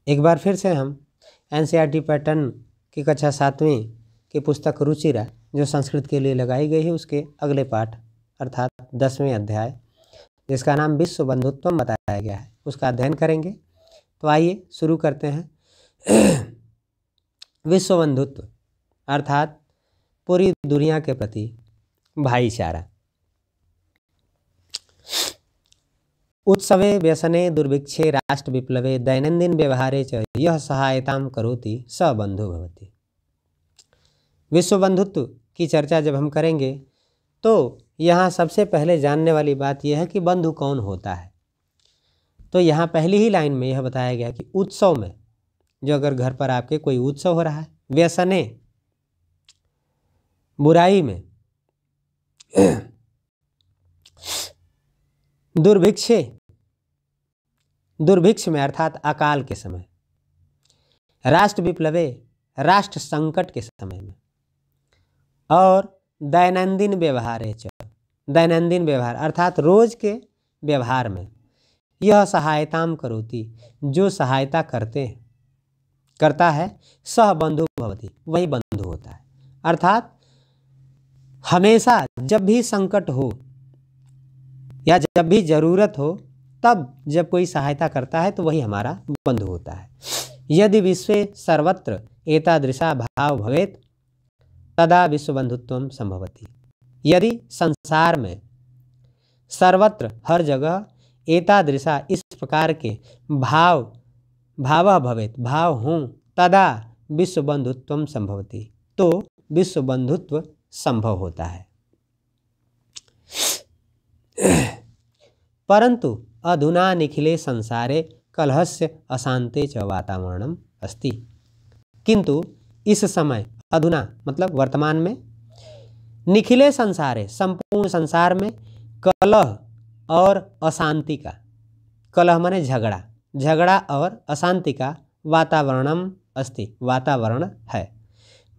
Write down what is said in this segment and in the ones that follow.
एक बार फिर से हम एनसीईआरटी पैटर्न की कक्षा 7वीं की पुस्तक रुचिरा जो संस्कृत के लिए लगाई गई है उसके अगले पाठ अर्थात 10वें अध्याय जिसका नाम विश्व बंधुत्वम बताया गया है उसका अध्ययन करेंगे। तो आइए शुरू करते हैं। विश्व बंधुत्व अर्थात पूरी दुनिया के प्रति भाईचारा। उत्सवे व्यसने दुर्भिक्षे राष्ट्र विप्लवे दैनंदिन व्यवहारे च यह सहायतां करोति स बंधु भवति। विश्व बंधुत्व की चर्चा जब हम करेंगे तो यहाँ सबसे पहले जानने वाली बात यह है कि बंधु कौन होता है। तो यहाँ पहली ही लाइन में यह बताया गया कि उत्सव में, जो अगर घर पर आपके कोई उत्सव हो रहा है, व्यसने बुराई में, दुर्भिक्षे दुर्भिक्ष में अर्थात अकाल के समय, राष्ट्र विप्लवे राष्ट्र संकट के समय में, और दैनंदिन व्यवहारे च दैनंदिन व्यवहार अर्थात रोज के व्यवहार में, यह सहायताम करोति जो सहायता करता है, सह बंधु भवति वही बंधु होता है। अर्थात हमेशा जब भी संकट हो या जब भी जरूरत हो तब जब कोई सहायता करता है तो वही हमारा बंधु होता है। यदि विश्वे सर्वत्र एतादृशा भाव भवेत् तदा विश्व बंधुत्वम संभवति। यदि संसार में सर्वत्र हर जगह एतादृशा इस प्रकार के भाव भवेत् भाव हों तदा विश्व बंधुत्वम संभवति तो विश्व बंधुत्व संभव होता है। परंतु अधुना निखिले संसारे कलहस्य अशांते च वातावरणम अस्ति। किंतु इस समय, अधुना मतलब वर्तमान में, निखिले संसारे संपूर्ण संसार में कलह और अशांति का, कलह माने झगड़ा और अशांति का वातावरणम अस्ति वातावरण है।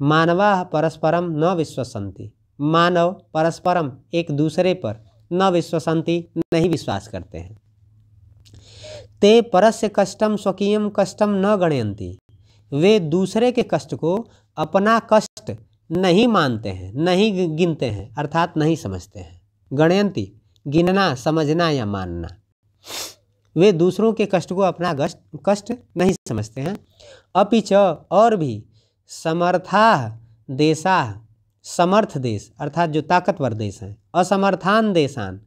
मानवाः परस्परम न विश्वसन्ति, मानव परस्परम एक दूसरे पर न विश्वसन्ति नहीं विश्वास करते हैं। ते परस्य कष्टम स्वकीयम कष्टम न गणयन्ति, वे दूसरे के कष्ट को अपना कष्ट नहीं मानते हैं, नहीं गिनते हैं अर्थात नहीं समझते हैं। गणयन्ति गिनना, समझना या मानना। वे दूसरों के कष्ट को अपना कष्ट नहीं समझते हैं। अपि च और भी समर्थाः देशाः, समर्थ देश अर्थात जो ताकतवर देश हैं, असमर्थान देशान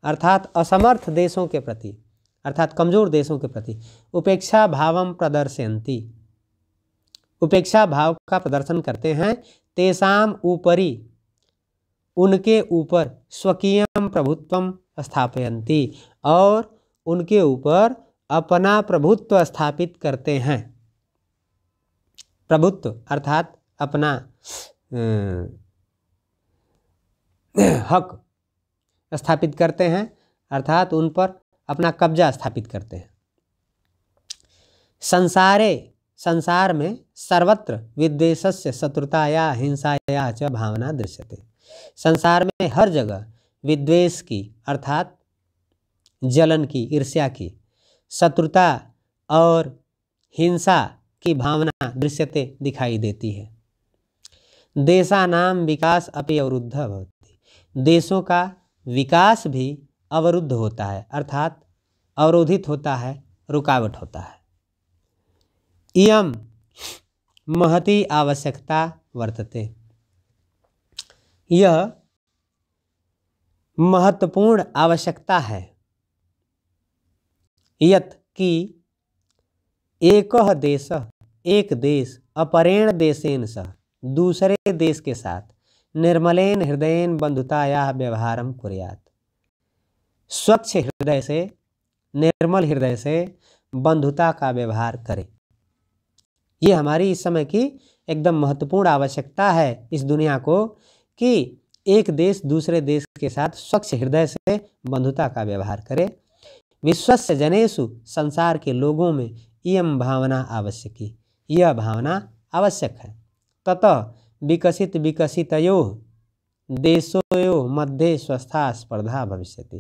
अर्थात असमर्थ देशों के प्रति अर्थात कमजोर देशों के प्रति उपेक्षा भावम प्रदर्शयन्ति, उपेक्षा भाव का प्रदर्शन करते हैं। तेषाम ऊपरी उनके ऊपर स्वकीयम प्रभुत्वम स्थापयन्ति और उनके ऊपर अपना प्रभुत्व स्थापित करते हैं। प्रभुत्व अर्थात अपना हक स्थापित करते हैं अर्थात उन पर अपना कब्जा स्थापित करते हैं। संसार में सर्वत्र विद्वेषस्य शत्रुताया हिंसाया च भावना दृश्यते। संसार में हर जगह विद्वेष की अर्थात जलन की, ईर्ष्या की, शत्रुता और हिंसा की भावना दृश्यते दिखाई देती है। देशानाम विकास अपि अवरुद्ध भवति, देशों का विकास भी अवरुद्ध होता है अर्थात अवरोधित होता है, रुकावट होता है। इयं महती आवश्यकता वर्तते, यह महत्वपूर्ण आवश्यकता है। यत् कि एकः देशः, एक देश, अपरेण देशेन सह दूसरे देश के साथ निर्मलेन हृदयेन बंधुतायाः व्यवहारं कुर्यात्, स्वच्छ हृदय से, निर्मल हृदय से बंधुता का व्यवहार करे। ये हमारी इस समय की एकदम महत्वपूर्ण आवश्यकता है इस दुनिया को कि एक देश दूसरे देश के साथ स्वच्छ हृदय से बंधुता का व्यवहार करे। विश्वस्य जनेषु, संसार के लोगों में इयं भावना आवश्यकी, यह भावना आवश्यक है। ततः विकसितयोः देशोयोः मध्ये स्वस्था स्पर्धा भविष्यति,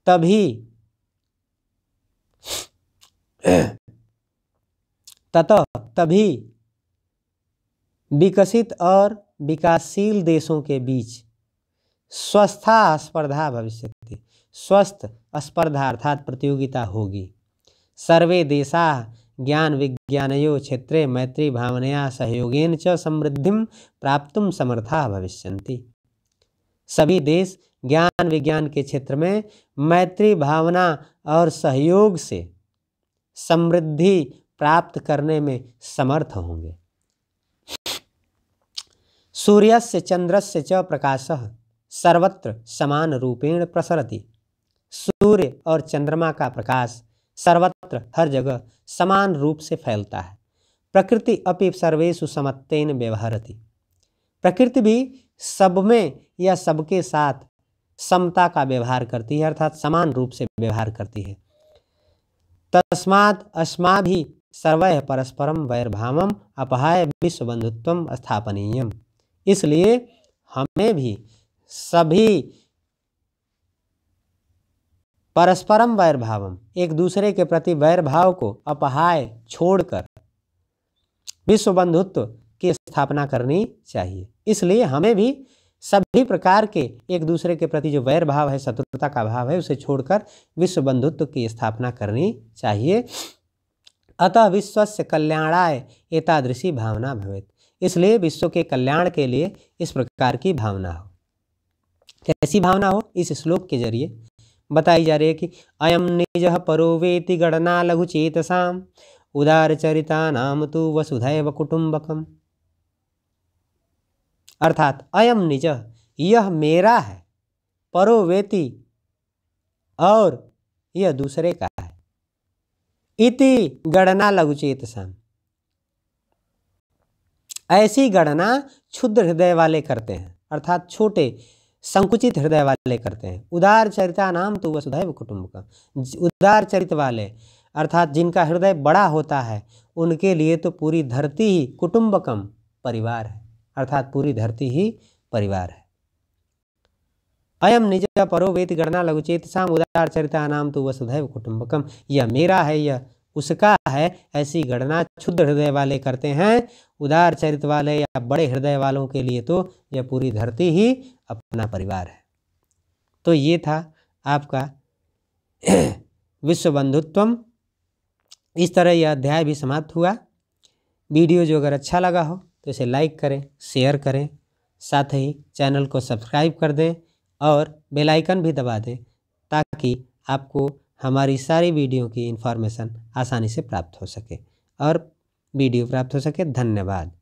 तभी ततः तभी विकसित और विकासशील देशों के बीच स्वस्था स्पर्धा भविष्यति, स्वस्थ स्पर्धा अर्थात प्रतियोगिता होगी। सर्वे देशाः ज्ञान विज्ञानयो क्षेत्रे मैत्री भावनया सहयोगेन च समृद्धिं प्राप्तुं समर्थाः भविष्यन्ति। सभी देश ज्ञान विज्ञान के क्षेत्र में मैत्री भावना और सहयोग से समृद्धि प्राप्त करने में समर्थ होंगे। सूर्यस्य चंद्रस्य च प्रकाशः सर्वत्र समान रूपेण प्रसरति। सूर्य और चंद्रमा का प्रकाश सर्वत्र हर जगह समान रूप से फैलता है। प्रकृति अपि सर्वेषु समत्वेन व्यवहरति। प्रकृति भी सब में या सबके साथ समता का व्यवहार करती है, अर्थात समान रूप से व्यवहार करती है। तस्मात् अस्माभिः सर्वैः परस्परं वैरभावम् अपहाय विश्वबंधुत्वं स्थापनीयम्। इसलिए हमें भी सभी परस्परम वैरभावम, एक दूसरे के प्रति वैरभाव को अपहाय छोड़कर विश्व बंधुत्व की स्थापना करनी चाहिए। इसलिए हमें भी सभी प्रकार के एक दूसरे के प्रति जो वैर भाव है, शत्रुता का भाव है, उसे छोड़कर विश्व बंधुत्व की स्थापना करनी चाहिए। अतः विश्वस्य कल्याणाय एतादृशी भावना भवेत्। इसलिए विश्व के कल्याण के लिए इस प्रकार की भावना हो। कैसी भावना हो? इस श्लोक के जरिए बताई जा रही है कि अयम निजः परो वेति गणना लघु चेतसाम उदार चरिता नाम तु वसुधैव कुटुंबकम। अर्थात अयम निज, यह मेरा है, परो वेति, और यह दूसरे का है, इति गणना लघु चेतसाम, ऐसी गणना क्षुद्र हृदय वाले करते हैं, अर्थात छोटे संकुचित हृदय वाले करते हैं। उदार चरिता नाम तो वसुधैव कुटुंबकम, उदार चरित वाले अर्थात जिनका हृदय बड़ा होता है, उनके लिए तो पूरी धरती ही कुटुंबकम परिवार है, अर्थात पूरी धरती ही परिवार है। अयम निज परो वेति गणना लघु चेतसाम उदार चरिता नाम तो वसुधैव कुटुंबकम, यह मेरा है, यह उसका है, ऐसी गणना क्षुद्र हृदय वाले करते हैं। उदार चरित वाले या बड़े हृदय वालों के लिए तो यह पूरी धरती ही अपना परिवार है। तो ये था आपका विश्व बंधुत्वम। इस तरह यह अध्याय भी समाप्त हुआ। वीडियो जो अगर अच्छा लगा हो तो इसे लाइक करें, शेयर करें, साथ ही चैनल को सब्सक्राइब कर दें और बेल आइकन भी दबा दें, ताकि आपको हमारी सारी वीडियो की इन्फॉर्मेशन आसानी से प्राप्त हो सके और वीडियो प्राप्त हो सके। धन्यवाद।